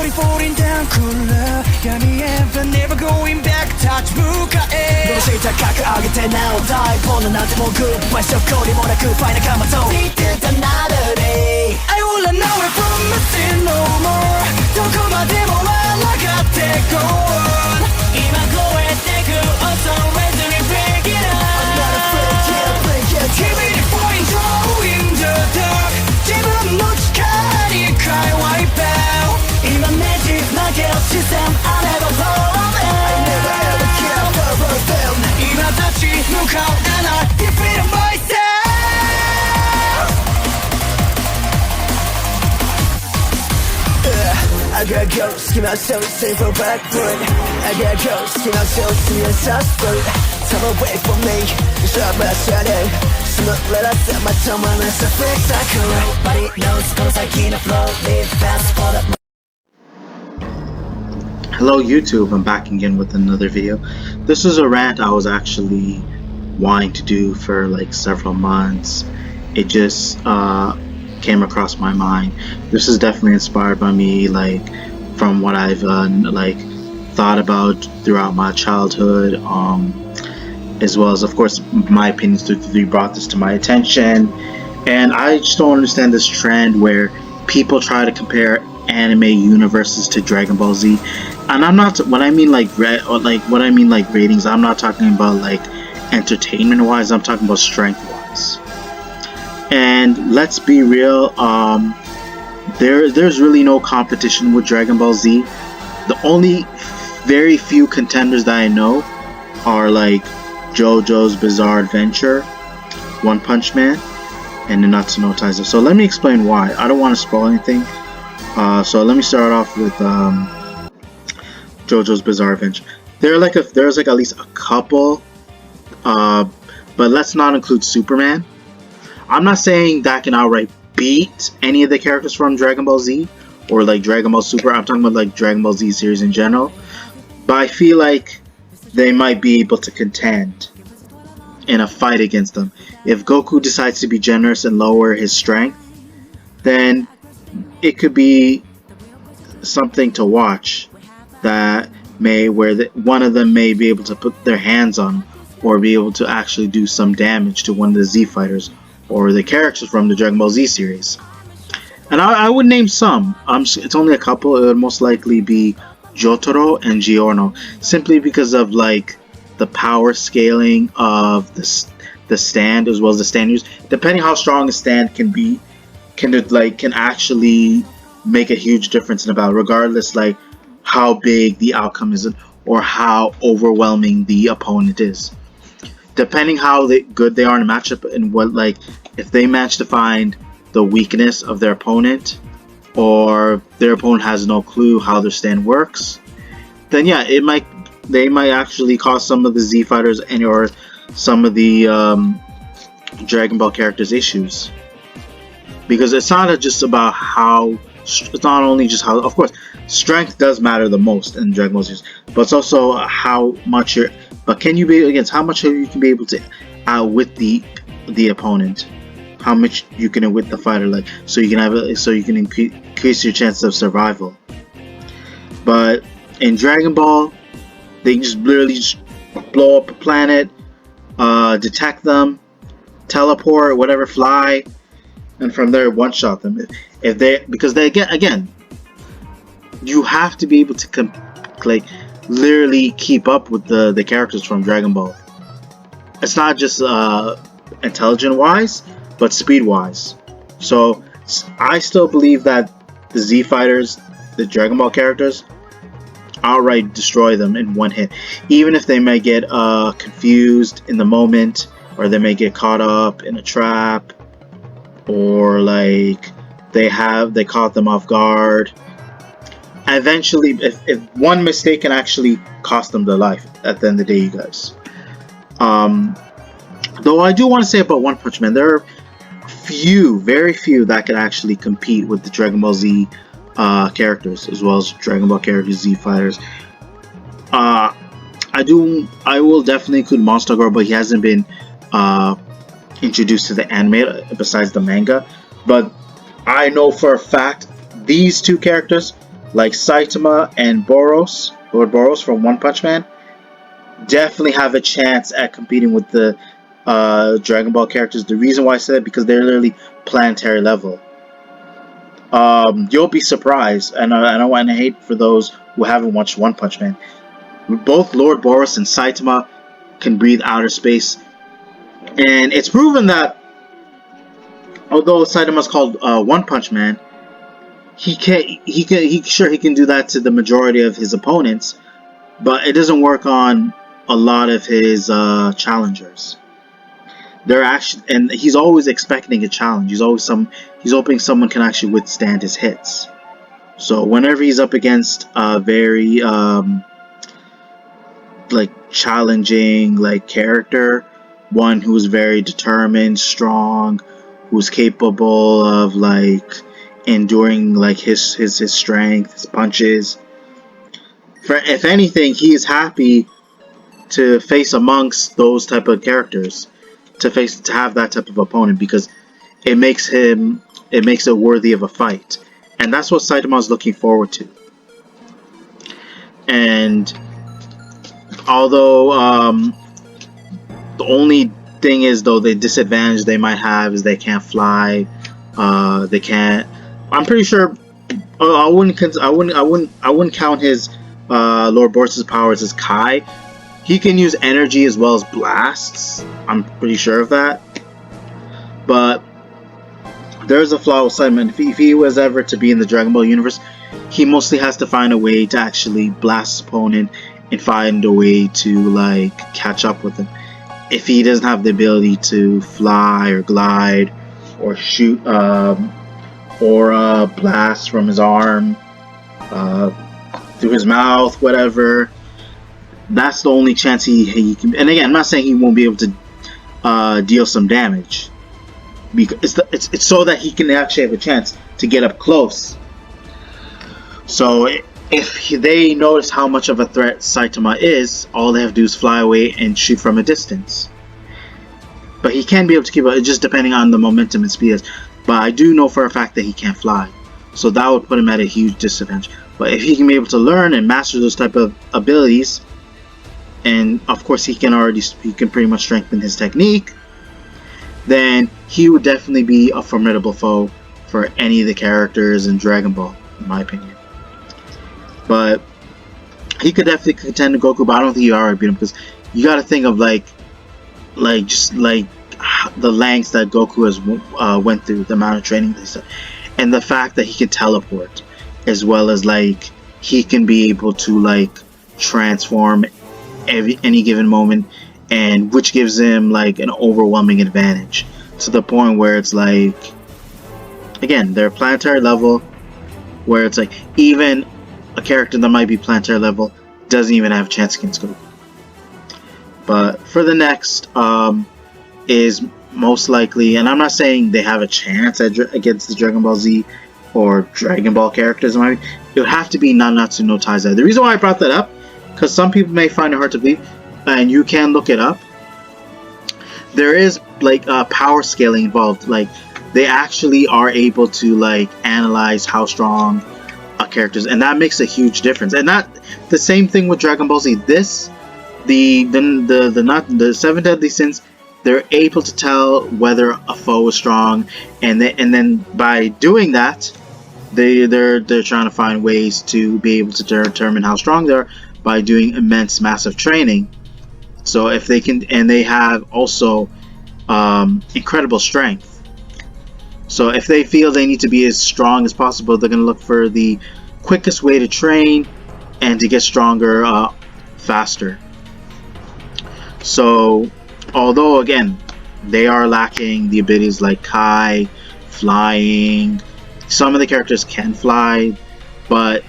slowly falling down cooler闇へ but never going back touch 向かえどうして高く上げてなお大ボーナなんてもうグッバイしょこりもなくファイナカマと Need another day I will run away from nothing no more どこまでも抗ってこう今超えてく Also ready to break it up I'm not afraid yeah break it Give me the point oh in the dark 自分の力に変え wipe out 今ねじ曲げる視線 I never fall in I never ever care for them 今立ち向かう and I defeat myself I got ghosts, keep myself safe from back foot I got ghosts, keep myself see a suspect Time away from me, stop my shadow Smoke, let us set my tongue on a surface I could Nobody knows, cause I can't flow Live fast for the Hello YouTube, I'm back again with another video. This is a rant I was actually wanting to do for like several months. It just came across my mind. This is definitely inspired by me, like from what I've like thought about throughout my childhood, as well as of course my opinions through brought this to my attention. And I just don't understand this trend where people try to compare anime universes to Dragon Ball Z. And I'm not, when I mean like what I mean like ratings, I'm not talking about like entertainment wise, I'm talking about strength wise. And let's be real, there's really no competition with Dragon Ball Z. The only very few contenders that I know are like JoJo's Bizarre Adventure, One Punch Man, and Nanatsu no Taizai. So let me explain why. I don't want to spoil anything. So let me start off with JoJo's Bizarre Adventure. There's like at least a couple, but let's not include Superman. I'm not saying that can outright beat any of the characters from Dragon Ball Z or like Dragon Ball Super. I'm talking about like Dragon Ball Z series in general. But I feel like they might be able to contend in a fight against them. If Goku decides to be generous and lower his strength, then it could be something to watch that may one of them may be able to put their hands on or be able to actually do some damage to one of the Z fighters or the characters from the Dragon Ball Z series. And I would name some. It's only a couple. It would most likely be Jotaro and Giorno, simply because of like the power scaling of the stand as well as the stand use. Depending how strong a stand can be, can actually make a huge difference in a battle, regardless like how big the outcome is or how overwhelming the opponent is. Depending how good they are in a matchup and what, like, if they manage to find the weakness of their opponent or their opponent has no clue how their stand works, then yeah, they might actually cause some of the Z fighters or some of the Dragon Ball characters issues. Because it's not just about how, it's not only just how, of course, strength does matter the most in Dragon Ball Z, but it's also how much but can you be against how much you can be able to outwit the opponent, how much you can outwit the fighter, like so you can increase your chances of survival. But in Dragon Ball, they just literally just blow up a planet, detect them, teleport, whatever, fly, and from there one-shot them. Because they again, you have to be able to like literally keep up with the characters from Dragon Ball. It's not just intelligent wise, but speed wise. So I still believe that the Z fighters, the Dragon Ball characters, outright destroy them in one hit, even if they may get confused in the moment, or they may get caught up in a trap, or like they caught them off guard. Eventually, if one mistake can actually cost them their life at the end of the day, you guys. Though I do want to say about One Punch Man, there are very few that can actually compete with the Dragon Ball Z characters, as well as Dragon Ball characters, Z fighters. I will definitely include Monster Girl, but he hasn't been introduced to the anime besides the manga. But I know for a fact these two characters like Saitama and Boros, Lord Boros from One Punch Man, definitely have a chance at competing with the Dragon Ball characters. The reason why I said that, because they're literally planetary level. You'll be surprised, and I don't want to hate for those who haven't watched One Punch Man. Both Lord Boros and Saitama can breathe outer space, and it's proven that although Saitama's called One Punch Man, he can do that to the majority of his opponents, but it doesn't work on a lot of his challengers. They're actually, and he's always expecting a challenge. He's hoping someone can actually withstand his hits. So whenever he's up against a very like challenging like character, one who's very determined, strong, who's capable of like enduring like his strength, his punches. If anything, he is happy to face amongst those type of characters, to have that type of opponent, because it makes it worthy of a fight, and that's what Saitama is looking forward to. And although the only thing is, though, the disadvantage they might have is they can't fly. They can't. I'm pretty sure. I wouldn't count his Lord Boros' powers as Kai. He can use energy as well as blasts. I'm pretty sure of that. But there's a flaw with Saitama. If he was ever to be in the Dragon Ball universe, he mostly has to find a way to actually blast his opponent and find a way to like catch up with him. If he doesn't have the ability to fly or glide or shoot or blast from his arm, through his mouth, whatever, that's the only chance he can. And again, I'm not saying he won't be able to deal some damage, because it's so that he can actually have a chance to get up close. So if they notice how much of a threat Saitama is, all they have to do is fly away and shoot from a distance. But he can be able to keep up, just depending on the momentum and speed. But I do know for a fact that he can't fly, so that would put him at a huge disadvantage. But if he can be able to learn and master those type of abilities, and of course he can pretty much strengthen his technique, then he would definitely be a formidable foe for any of the characters in Dragon Ball, in my opinion. But he could definitely contend to Goku, but I don't think he already beat him, because you got to think of just the lengths that Goku has went through, the amount of training that he's done, and the fact that he can teleport, as well as like he can be able to like transform any given moment, and which gives him like an overwhelming advantage, to the point where it's like, again, they're planetary level, where it's like even a character that might be planetary level doesn't even have a chance against Goku. But for the next is most likely, and I'm not saying they have a chance against the Dragon Ball Z or Dragon Ball characters, it would have to be Nanatsu no Taizai. The reason why I brought that up, because some people may find it hard to believe, and you can look it up, there is like power scaling involved. Like they actually are able to like analyze how strong a character is, and that makes a huge difference. And that the same thing with Dragon Ball Z. The seven deadly sins, they're able to tell whether a foe is strong, and then by doing that, they're trying to find ways to be able to determine how strong they are by doing immense, massive training. So if they can, and they have also incredible strength. So if they feel they need to be as strong as possible, they're going to look for the quickest way to train and to get stronger faster. So although again they are lacking the abilities like Kai, flying, some of the characters can fly, but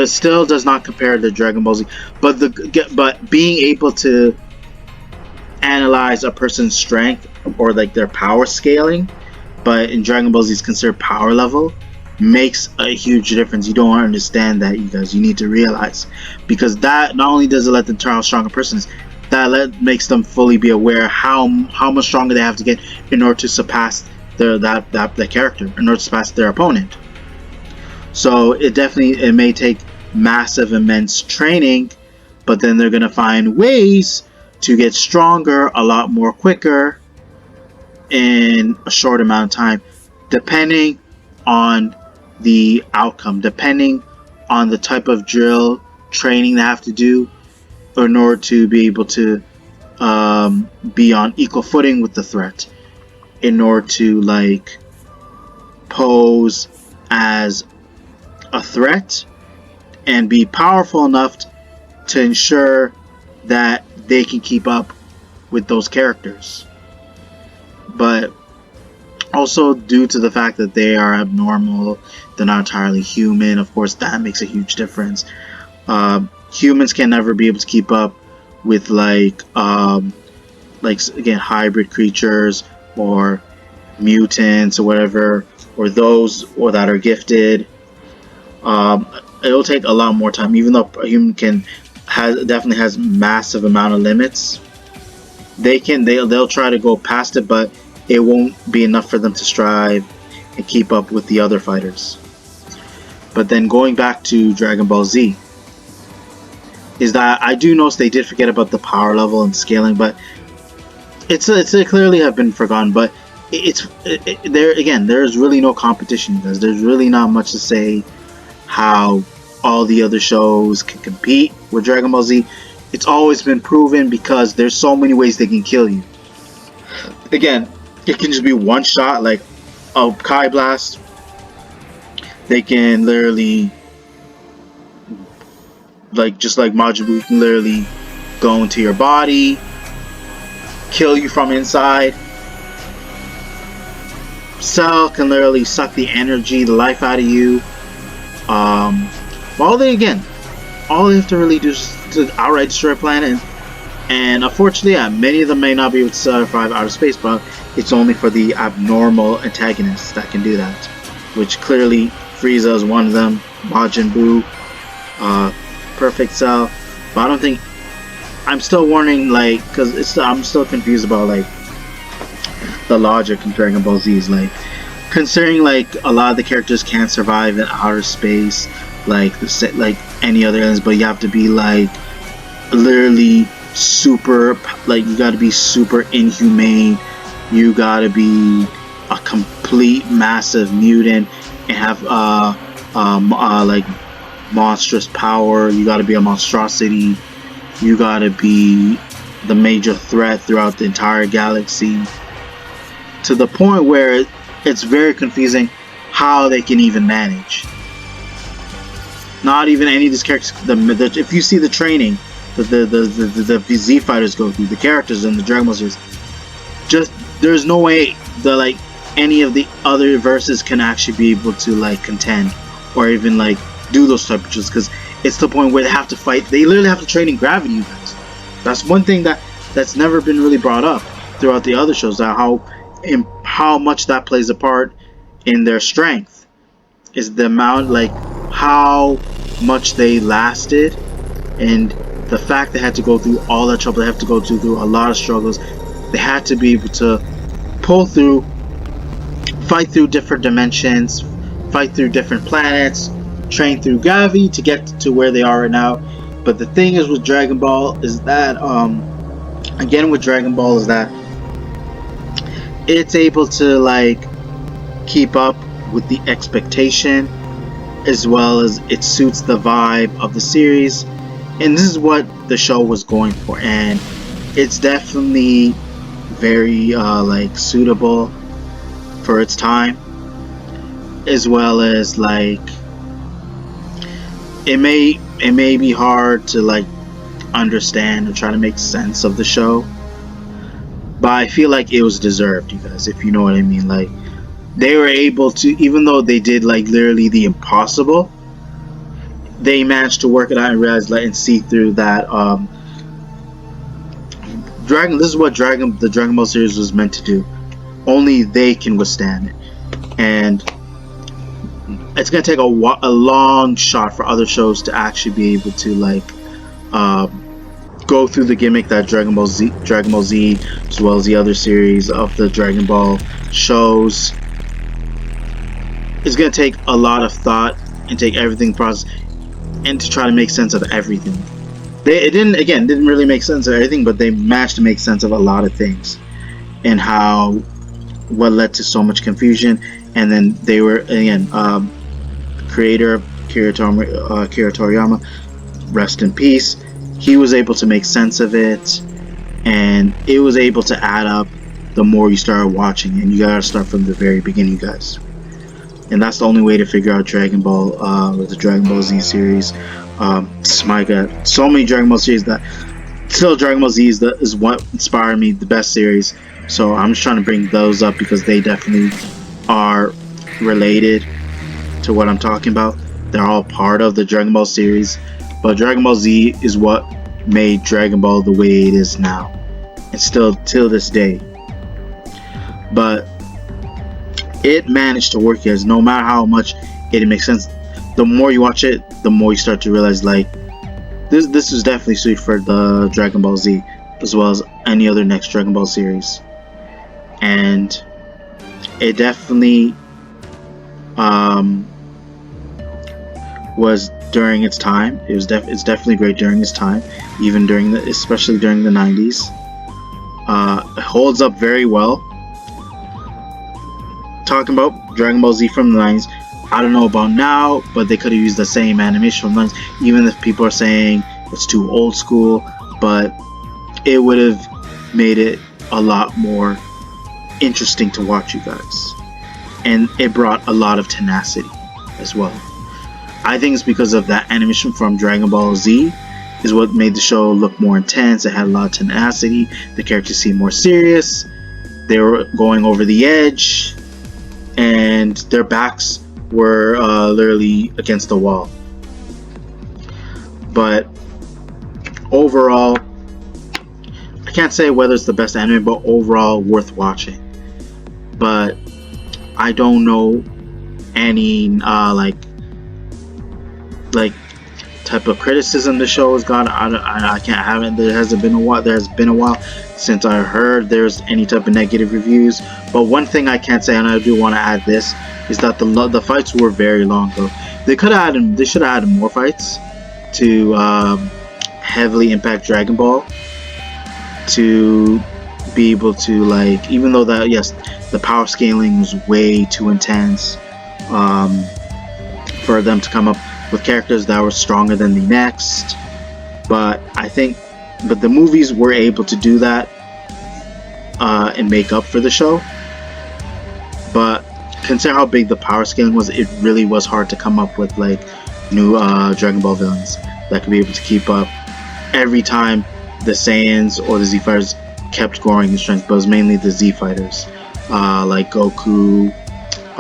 still does not compare to Dragon Ball Z. But being able to analyze a person's strength, or like their power scaling, but in Dragon Ball Z is considered power level, makes a huge difference. You don't understand that, you guys. You need to realize, because that not only does it let them tell how strong a person is, that makes them fully be aware how much stronger they have to get in order to surpass that character, in order to surpass their opponent. So it may take massive, immense training, but then they're gonna find ways to get stronger a lot more quicker in a short amount of time, depending on the outcome, depending on the type of drill training they have to do in order to be able to be on equal footing with the threat, in order to like pose as a threat and be powerful enough to ensure that they can keep up with those characters. But also, due to the fact that they are abnormal, they're not entirely human, of course that makes a huge difference. Humans can never be able to keep up with like again, hybrid creatures or mutants or whatever, or those or that are gifted. It'll take a lot more time, even though a human definitely has massive amount of limits. They'll try to go past it, but it won't be enough for them to strive and keep up with the other fighters. But then going back to Dragon Ball Z, is that I do notice they did forget about the power level and scaling, but it clearly have been forgotten. But there again, there's really no competition, because there's really not much to say how all the other shows can compete with Dragon Ball Z. It's always been proven because there's so many ways they can kill you. Again, it can just be one shot, like a Kai Blast. They can literally, just like Majin Buu, can literally go into your body, kill you from inside. Cell can literally suck the energy, the life out of you. All they have to really do is to outright destroy a planet. And unfortunately, many of them may not be able to survive outer space, but it's only for the abnormal antagonists that can do that. Which clearly, Frieza is one of them, Majin Buu, Perfect Cell. But I don't think, I'm still warning, because I'm still confused about the logic in Dragon Ball Z. Is considering a lot of the characters can't survive in outer space, like any other aliens, but you have to be literally super, you gotta be super inhumane, you gotta be a complete massive mutant and have monstrous power, you gotta be a monstrosity, you gotta be the major threat throughout the entire galaxy, to the point where it's very confusing how they can even manage. Not even any of these characters. If you see the training the Z fighters go through, the characters in the Dragon Ball series, just there's no way that any of the other verses can actually be able to contend or even do those temperatures, because it's the point where they have to fight. They literally have to train in gravity, you guys. That's one thing that's never been really brought up throughout the other shows. How much that plays a part in their strength is the amount, how much they lasted, and the fact they had to go through all that trouble. They have to go through a lot of struggles. They had to be able to pull through, fight through different dimensions, fight through different planets, train through gravity to get to where they are right now. But the thing is with Dragon Ball is that it's able to keep up with the expectation, as well as it suits the vibe of the series, and this is what the show was going for, and it's definitely very suitable for its time, as well as it may be hard to understand or try to make sense of the show, but I feel like it was deserved, you guys, if you know what I mean. They were able to, even though they did literally the impossible, they managed to work it out and realize and see through that this is what the Dragon Ball series was meant to do. Only they can withstand it, and it's gonna take a long shot for other shows to actually be able to go through the gimmick that Dragon Ball Z, as well as the other series of the Dragon Ball shows. It's gonna take a lot of thought and take everything process and to try to make sense of everything. It didn't really make sense of everything, but they managed to make sense of a lot of things and how what led to so much confusion. And then they were again, creator Akira Toriyama, rest in peace. He was able to make sense of it, and it was able to add up the more you started watching. And you gotta start from the very beginning, guys. And that's the only way to figure out Dragon Ball, with the Dragon Ball Z series. My God, so many Dragon Ball series that still Dragon Ball Z is what inspired me, the best series. So I'm just trying to bring those up because they definitely are related to what I'm talking about. They're all part of the Dragon Ball series, but Dragon Ball Z is what made Dragon Ball the way it is now, and still till this day. But it managed to work, guys. No matter how much it makes sense, the more you watch it, the more you start to realize like this is definitely suited for the Dragon Ball Z as well as any other next Dragon Ball series. And it definitely was during its time. It's definitely great during its time, even during especially during the 90s. It holds up very well. Talking about Dragon Ball Z from the 90s, I don't know about now, but they could have used the same animation from the 90s, even if people are saying it's too old school, but it would have made it a lot more interesting to watch, you guys. And it brought a lot of tenacity as well. I think it's because of that animation from Dragon Ball Z is what made the show look more intense. It had a lot of tenacity. The characters seemed more serious. They were going over the edge, and their backs were literally against the wall. But overall, I can't say whether it's the best anime, but overall worth watching. But I don't know any like type of criticism the show has got. I can't have it. There has been a while since I heard there's any type of negative reviews. But one thing I can't say, and I do want to add this, is that the fights were very long though. They should have added more fights to heavily impact Dragon Ball, to be able to, like, even though that, yes, the power scaling was way too intense, for them to come up with characters that were stronger than the next. But the movies were able to do that and make up for the show. But consider how big the power scaling was. It really was hard to come up with like new Dragon Ball villains that could be able to keep up every time the Saiyans or the Z Fighters kept growing in strength. But it was mainly the Z Fighters, like Goku.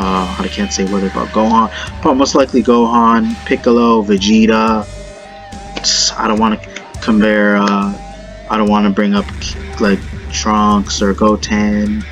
I can't say whether about Gohan, but most likely Gohan, Piccolo, Vegeta. I don't want to compare. I don't want to bring up like Trunks or Goten,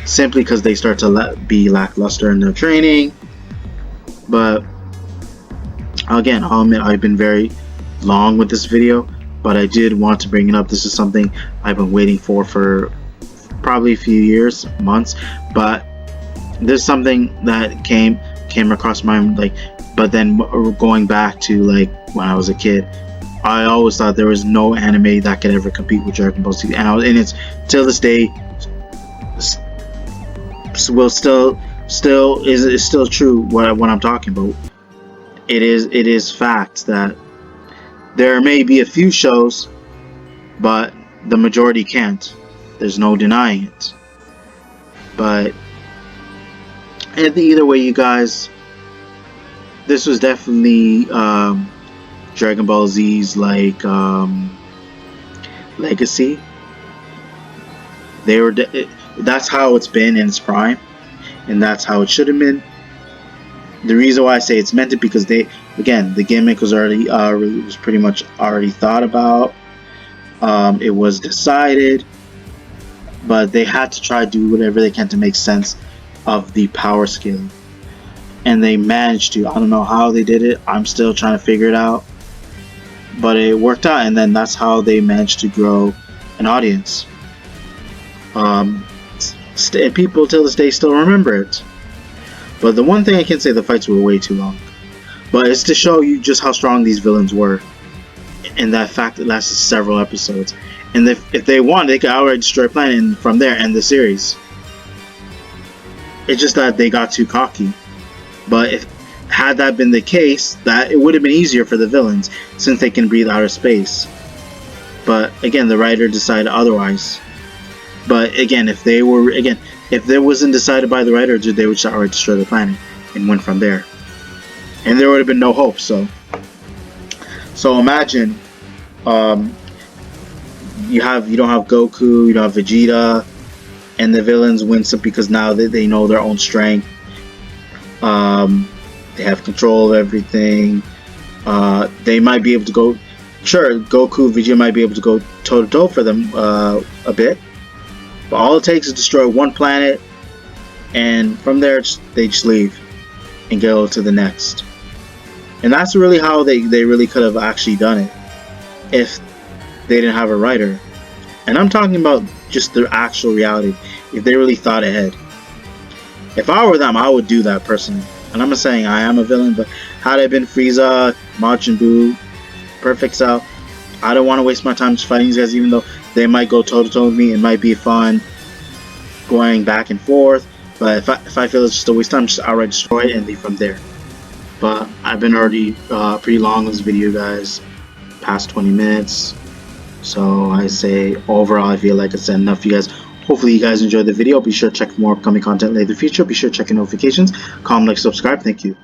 simply because they start to be lackluster in their training. But again, I'll admit I've been very long with this video, but I did want to bring it up. This is something I've been waiting for probably a few years, months, but there's something that came across my mind, like, but then going back to like when I was a kid, I always thought there was no anime that could ever compete with Dragon Ball Z, and it's till this day will still true what I'm talking about. It is fact that there may be a few shows, but the majority can't. There's no denying it. But either way, you guys, this was definitely Dragon Ball Z's like legacy. That's how it's been in its prime, and that's how it should have been. The reason why I say it's meant to, because the gimmick was already was pretty much already thought about. It was decided, but they had to try to do whatever they can to make sense of the power scaling, and they managed to. I don't know how they did it. I'm still trying to figure it out, but it worked out, and then that's how they managed to grow an audience. People till this day still remember it. But the one thing I can say, the fights were way too long. But it's to show you just how strong these villains were, and that fact it lasted several episodes. And if they want, they could outright destroy planet and from there end the series. It's just that they got too cocky. But if had that been the case, that it would have been easier for the villains since they can breathe outer space. But again, the writer decided otherwise. But again, if there wasn't decided by the writer, they would just outright destroy the planet and went from there. And there would have been no hope. So imagine, you don't have Goku, you don't have Vegeta, and the villains win some because now they know their own strength. They have control of everything. They might be able to go. Sure, Goku, Vegeta might be able to go toe to toe for them a bit, but all it takes is destroy one planet, and from there they just leave and go to the next. And that's really how they really could have actually done it if they didn't have a writer. And I'm talking about just the actual reality, if they really thought ahead. If I were them, I would do that personally. And I'm not saying I am a villain, but had it been Frieza, Majin Buu, Perfect Cell, I don't want to waste my time just fighting these guys, even though they might go toe to toe with me. It might be fun going back and forth, but if I feel it's just a waste of time, just outright destroy it and leave from there. But I've been already pretty long in this video, guys, past 20 minutes. So I say overall, I feel like I said enough for you guys. Hopefully you guys enjoyed the video. Be sure to check for more upcoming content later in the future. Be sure to check your notifications, comment, like, subscribe. Thank you.